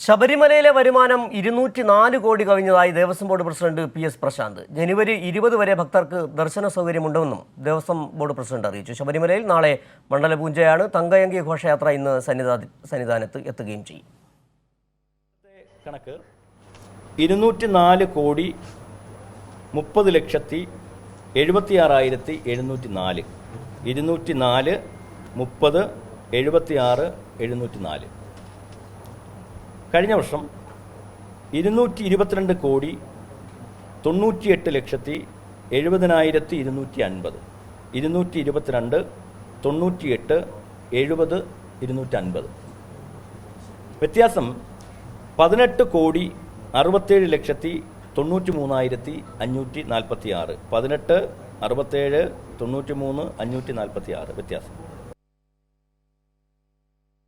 ശബരിമലയിലെ വരുമാനം 204 കോടി കവിഞ്ഞതായി Devaswom board president PS Prashanth. ജനുവരി 20 വരെ ഭക്തർക്ക് ദർശന സൗകര്യമുണ്ടെന്നും ദേവസ്വം ബോർഡ് പ്രസിഡന്റ് അറിയിച്ചു. ശബരിമലയിൽ നാളെ മണ്ഡലപൂജയാണ്. തങ്കയങ്കി ഘോഷയാത്ര ഇന്ന് സന്നിധാനത്ത് എത്തുകയും ചെയ്യും. കണക്ക് 204 കോടി 30,76,704 204 30 76 704. കഴിഞ്ഞ വർഷം 222 കോടി 98,70,250 222 98 70 250. വ്യത്യാസം 18 കോടി 67,93,546 18 67 93 546 വ്യത്യാസം.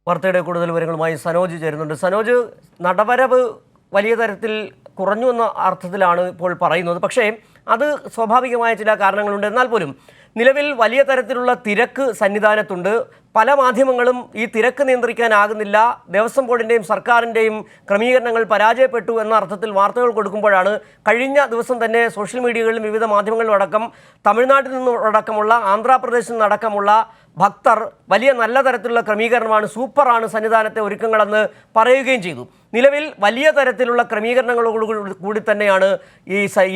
വാർത്തയുടെ കൂടുതൽ വിവരങ്ങളുമായി സനോജ് ചേരുന്നുണ്ട്. സനോജ്, നടവരവ് വലിയ തരത്തിൽ കുറഞ്ഞു എന്ന അർത്ഥത്തിലാണ് ഇപ്പോൾ പറയുന്നത്. പക്ഷേ അത് സ്വാഭാവികമായ ചില കാരണങ്ങളുണ്ട്. എന്നാൽ പോലും നിലവിൽ വലിയ തരത്തിലുള്ള തിരക്ക് സന്നിധാനത്തുണ്ട്. പല മാധ്യമങ്ങളും ഈ തിരക്ക് നിയന്ത്രിക്കാനാകുന്നില്ല, ദേവസ്വം ബോർഡിൻ്റെയും സർക്കാരിൻ്റെയും ക്രമീകരണങ്ങൾ പരാജയപ്പെട്ടു എന്ന അർത്ഥത്തിൽ വാർത്തകൾ കൊടുക്കുമ്പോഴാണ് കഴിഞ്ഞ ദിവസം തന്നെ സോഷ്യൽ മീഡിയകളിലും വിവിധ മാധ്യമങ്ങളിലും അടക്കം തമിഴ്നാട്ടിൽ നിന്നടക്കമുള്ള ആന്ധ്രാപ്രദേശിൽ നിന്നടക്കമുള്ള ഭക്തർ വലിയ നല്ല തരത്തിലുള്ള ക്രമീകരണമാണ്, സൂപ്പറാണ് സന്നിധാനത്തെ ഒരുക്കങ്ങളെന്ന് പറയുകയും ചെയ്തു. നിലവിൽ വലിയ തരത്തിലുള്ള ക്രമീകരണങ്ങളോടുകൂടി തന്നെയാണ്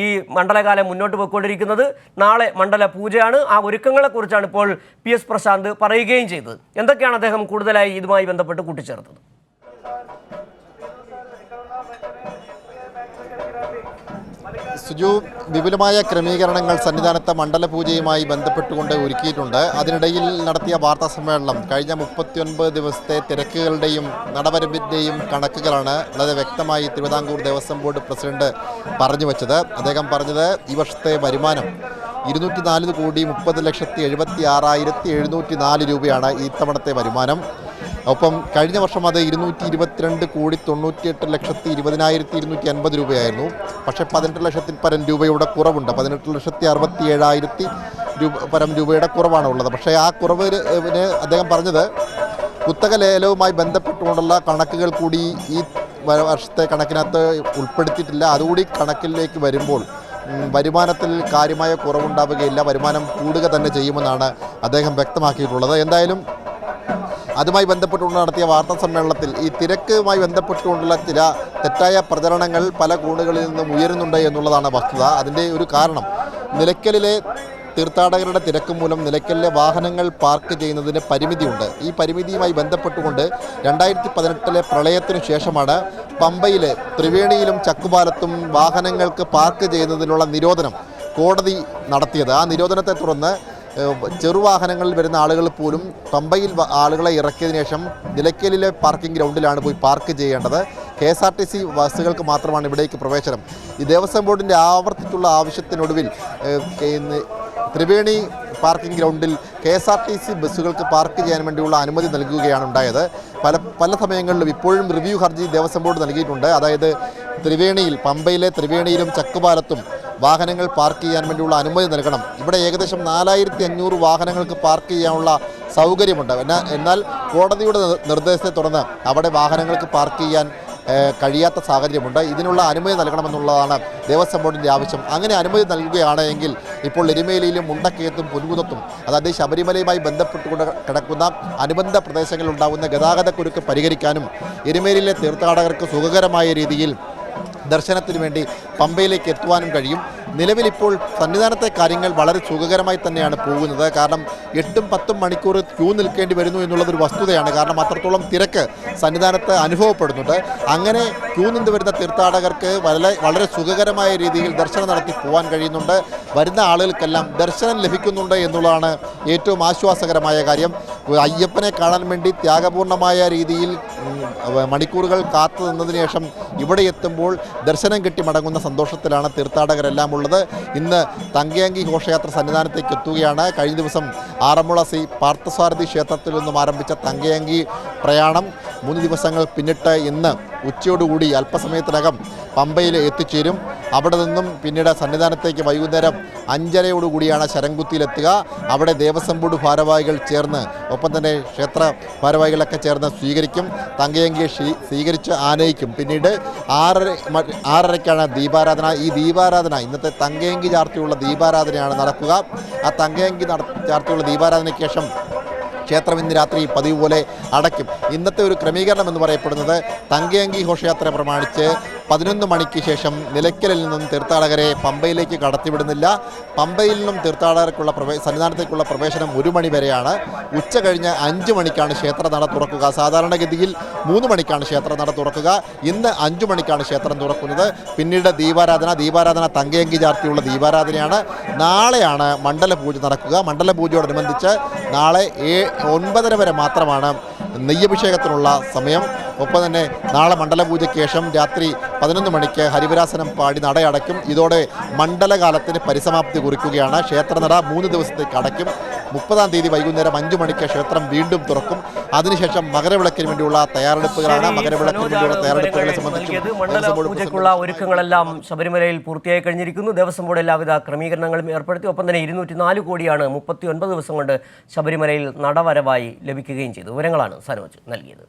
ഈ മണ്ഡലകാലം മുന്നോട്ട് പോയിക്കൊണ്ടിരിക്കുന്നത്. നാളെ മണ്ഡല പൂജയാണ്. ആ ഒരുക്കങ്ങളെക്കുറിച്ചാണ് ഇപ്പോൾ PS പ്രശാന്ത് പറയുകയും ചെയ്തത്. എന്തൊക്കെയാണ് അദ്ദേഹം കൂടുതലായി ഇതുമായി ബന്ധപ്പെട്ട് കൂട്ടിച്ചേർത്തത്? സുജു, വിപുലമായ ക്രമീകരണങ്ങൾ സന്നിധാനത്തെ മണ്ഡലപൂജയുമായി ബന്ധപ്പെട്ടുകൊണ്ട് ഒരുക്കിയിട്ടുണ്ട്. അതിനിടയിൽ നടത്തിയ വാർത്താ സമ്മേളനം കഴിഞ്ഞ 39 ദിവസത്തെ തിരക്കുകളുടെയും നടവരവിൻ്റെയും കണക്കുകളാണ് വളരെ വ്യക്തമായി തിരുവിതാംകൂർ ദേവസ്വം ബോർഡ് പ്രസിഡന്റ് പറഞ്ഞു വച്ചത്. അദ്ദേഹം പറഞ്ഞത് ഈ വർഷത്തെ വരുമാനം 204 കോടി 30,76,704 രൂപയാണ് ഈ തവണത്തെ വരുമാനം. ഒപ്പം കഴിഞ്ഞ വർഷം അത് 222 കോടി 98,20,250 രൂപയായിരുന്നു. പക്ഷേ 18 ലക്ഷത്തിൽ പരം രൂപയുടെ കുറവുണ്ട്. 18,67,000 പരം രൂപയുടെ കുറവാണ് ഉള്ളത്. പക്ഷേ ആ കുറവിന് അദ്ദേഹം പറഞ്ഞത് കുത്തക ലേലവുമായി ബന്ധപ്പെട്ടുകൊണ്ടുള്ള കണക്കുകൾ കൂടി ഈ വർഷത്തെ കണക്കിനകത്ത് ഉൾപ്പെടുത്തിയിട്ടില്ല. അതുകൂടി കണക്കിലേക്ക് വരുമ്പോൾ വരുമാനത്തിൽ കാര്യമായ കുറവുണ്ടാവുകയില്ല, വരുമാനം കൂടുക തന്നെ ചെയ്യുമെന്നാണ് അദ്ദേഹം വ്യക്തമാക്കിയിട്ടുള്ളത്. എന്തായാലും അതുമായി ബന്ധപ്പെട്ടുകൊണ്ട് നടത്തിയ വാർത്താ സമ്മേളനത്തിൽ ഈ തിരക്കുമായി ബന്ധപ്പെട്ടുകൊണ്ടുള്ള ചില തെറ്റായ പ്രചരണങ്ങൾ പല കോണുകളിൽ നിന്നും ഉയരുന്നുണ്ട് എന്നുള്ളതാണ് വസ്തുത. അതിൻ്റെ ഒരു കാരണം നിലയ്ക്കലിലെ തീർത്ഥാടകരുടെ തിരക്ക് മൂലം നിലയ്ക്കലിലെ വാഹനങ്ങൾ പാർക്ക് ചെയ്യുന്നതിന് പരിമിതിയുണ്ട്. ഈ പരിമിതിയുമായി ബന്ധപ്പെട്ടുകൊണ്ട് 2018 പ്രളയത്തിനു ശേഷമാണ് പമ്പയിലെ ത്രിവേണിയിലും ചക്കുപാലത്തും വാഹനങ്ങൾക്ക് പാർക്ക് ചെയ്യുന്നതിനുള്ള നിരോധനം കോടതി നടത്തിയത്. ആ നിരോധനത്തെ തുടർന്ന് ചെറുവാഹനങ്ങളിൽ വരുന്ന ആളുകൾ പോലും പമ്പയിൽ ആളുകളെ ഇറക്കിയതിനു ശേഷം നിലയ്ക്കലിലെ പാർക്കിംഗ് ഗ്രൗണ്ടിലാണ് പോയി പാർക്ക് ചെയ്യേണ്ടത്. KSRTC ബസ്സുകൾക്ക് മാത്രമാണ് ഇവിടേക്ക് പ്രവേശനം. ഈ ദേവസ്വം ബോർഡിൻ്റെ ആവർത്തിച്ചുള്ള ആവശ്യത്തിനൊടുവിൽ ത്രിവേണി പാർക്കിംഗ് ഗ്രൗണ്ടിൽ KSRTC ബസ്സുകൾക്ക് പാർക്ക് ചെയ്യാൻ വേണ്ടിയുള്ള അനുമതി നൽകുകയാണ് ഉണ്ടായത്. പല സമയങ്ങളിലും ഇപ്പോഴും റിവ്യൂ ഹർജി ദേവസ്വം ബോർഡ് നൽകിയിട്ടുണ്ട്. അതായത് പമ്പയിലെ ത്രിവേണിയിലും ചക്കുപാലത്തും വാഹനങ്ങൾ പാർക്ക് ചെയ്യാൻ വേണ്ടിയുള്ള അനുമതി നൽകണം. ഇവിടെ ഏകദേശം 4,500 വാഹനങ്ങൾക്ക് പാർക്ക് ചെയ്യാനുള്ള സൗകര്യമുണ്ട്. എന്നാൽ കോടതിയുടെ നിർദ്ദേശത്തെ തുടർന്ന് അവിടെ വാഹനങ്ങൾക്ക് പാർക്ക് ചെയ്യാൻ കഴിയാത്ത സാഹചര്യമുണ്ട്. ഇതിനുള്ള അനുമതി നൽകണമെന്നുള്ളതാണ് ദേവസ്വം ബോർഡിൻ്റെ ആവശ്യം. അങ്ങനെ അനുമതി നൽകുകയാണെങ്കിൽ ഇപ്പോൾ എരുമേലിയിലും മുണ്ടക്കയത്തും പൊൻകുന്നത്തും, അതായത് ശബരിമലയുമായി ബന്ധപ്പെട്ടുകൊണ്ട് കിടക്കുന്ന അനുബന്ധ പ്രദേശങ്ങളിൽ ഉണ്ടാകുന്ന ഗതാഗതക്കുരുക്ക് പരിഹരിക്കാനും എരുമേലിയിലെ തീർത്ഥാടകർക്ക് സുഖകരമായ രീതിയിൽ ദർശനത്തിന് വേണ്ടി പമ്പയിലേക്ക് എത്തുവാനും കഴിയും. നിലവിലിപ്പോൾ സന്നിധാനത്തെ കാര്യങ്ങൾ വളരെ സുഖകരമായി തന്നെയാണ് പോകുന്നത്. കാരണം 8-10 മണിക്കൂർ ക്യൂ നിൽക്കേണ്ടി വരുന്നു എന്നുള്ളതൊരു വസ്തുതയാണ്. കാരണം അത്രത്തോളം തിരക്ക് സന്നിധാനത്ത് അനുഭവപ്പെടുന്നുണ്ട്. അങ്ങനെ ക്യൂ നിന്ന് വരുന്ന തീർത്ഥാടകർക്ക് വളരെ സുഖകരമായ രീതിയിൽ ദർശനം നടത്തി പോകാൻ കഴിയുന്നുണ്ട്. വരുന്ന ആളുകൾക്കെല്ലാം ദർശനം ലഭിക്കുന്നുണ്ട് എന്നുള്ളതാണ് ഏറ്റവും ആശ്വാസകരമായ കാര്യം. അയ്യപ്പനെ കാണാൻ വേണ്ടി ത്യാഗപൂർണമായ രീതിയിൽ മണിക്കൂറുകൾ കാത്തു നിന്നതിന് ശേഷം ഇവിടെ എത്തുമ്പോൾ ദർശനം കിട്ടി മടങ്ങുന്ന സന്തോഷത്തിലാണ് തീർത്ഥാടകരെല്ലാം ഉള്ളത്. ഇന്ന് തങ്കയങ്കി ഘോഷയാത്ര സന്നിധാനത്തേക്ക് എത്തുകയാണ്. കഴിഞ്ഞ ദിവസം ആറന്മുള ശ്രീ പാർത്ഥസാരഥി ക്ഷേത്രത്തിൽ നിന്നും ആരംഭിച്ച തങ്കയങ്കി പ്രയാണം 3 ദിവസങ്ങൾ പിന്നിട്ട് ഇന്ന് ഉച്ചയോടുകൂടി അല്പസമയത്തിനകം പമ്പയിൽ എത്തിച്ചേരും. അവിടെ നിന്നും പിന്നീട് സന്നിധാനത്തേക്ക് വൈകുന്നേരം 5:30 ശരംകുത്തിയിലെത്തുക. അവിടെ ദേവസ്വം ബോർഡ് ഭാരവാഹികൾ ചേർന്ന് ഒപ്പം തന്നെ ക്ഷേത്ര ഭാരവാഹികളൊക്കെ ചേർന്ന് സ്വീകരിക്കും. തങ്കയങ്കിയെ സ്വീകരിച്ച് ആനയിക്കും. പിന്നീട് 6:30 ദീപാരാധന. ഈ ദീപാരാധന ഇന്നത്തെ തങ്കയങ്കി ചാർത്തിയുള്ള ദീപാരാധനയാണ് നടക്കുക. ആ തങ്കയങ്കി ചാർത്തിയുള്ള ദീപാരാധനയ്ക്ക് ശേഷം ക്ഷേത്രം ഇന്ന് രാത്രി പതിവ് പോലെ അടയ്ക്കും. ഇന്നത്തെ ഒരു ക്രമീകരണം എന്ന് പറയപ്പെടുന്നത് തങ്കയങ്കി ഘോഷയാത്ര പ്രമാണിച്ച് 11 മണിക്ക് ശേഷം നിലയ്ക്കലിൽ നിന്നും തീർത്ഥാടകരെ പമ്പയിലേക്ക് കടത്തിവിടുന്നില്ല. പമ്പയിൽ നിന്നും തീർത്ഥാടകർക്കുള്ള സന്നിധാനത്തേക്കുള്ള പ്രവേശനം 1 മണി വരെയാണ്. ഉച്ച കഴിഞ്ഞ് 5 മണിക്കാണ് ക്ഷേത്രനട തുറക്കുക. സാധാരണഗതിയിൽ 3 മണിക്കാണ് ക്ഷേത്രനട തുറക്കുക. ഇന്ന് 5 മണിക്കാണ് ക്ഷേത്രം തുറക്കുന്നത്. പിന്നീട് ദീപാരാധന തങ്കയങ്കി ചാർത്തിയുള്ള ദീപാരാധനയാണ്. നാളെയാണ് മണ്ഡലപൂജ നടക്കുക. മണ്ഡലപൂജയോടനുബന്ധിച്ച് നാളെ 9:30 വരെ മാത്രമാണ് നെയ്യഭിഷേകത്തിനുള്ള സമയം. ഒപ്പം തന്നെ നാളെ മണ്ഡലപൂജയ്ക്ക് ശേഷം രാത്രി 11 മണിക്ക് ഹരിവരാസനം പാടി നടയടയ്ക്കും. ഇതോടെ മണ്ഡലകാലത്തിന് പരിസമാപ്തി കുറിക്കുകയാണ്. ക്ഷേത്രനട 3 ദിവസത്തേക്ക് അടയ്ക്കും. 30-ാം തീയതി വൈകുന്നേരം 5 മണിക്ക് ക്ഷേത്രം വീണ്ടും തുറക്കും. അതിനുശേഷം മകരവിളക്കിന് വേണ്ടിയുള്ള തയ്യാറെടുപ്പുകളാണ്. മകരവിളക്കിന് വേണ്ടിയുള്ള തയ്യാറെടുപ്പുകളെ സംബന്ധിച്ച് മണ്ഡലപൂജയ്ക്കുള്ള ഒരുക്കങ്ങളെല്ലാം ശബരിമലയിൽ പൂർത്തിയായി കഴിഞ്ഞിരിക്കുന്നു. ദേവസ്വം ബോർഡ് എല്ലാവിധ ക്രമീകരണങ്ങളും ഏർപ്പെടുത്തി. ഒപ്പം തന്നെ 204 കോടിയാണ് 39 ദിവസം കൊണ്ട് ശബരിമലയിൽ നടവരവായി ലഭിക്കുകയും ചെയ്തു. വിവരങ്ങളാണ് സനോജ് നൽകിയത്.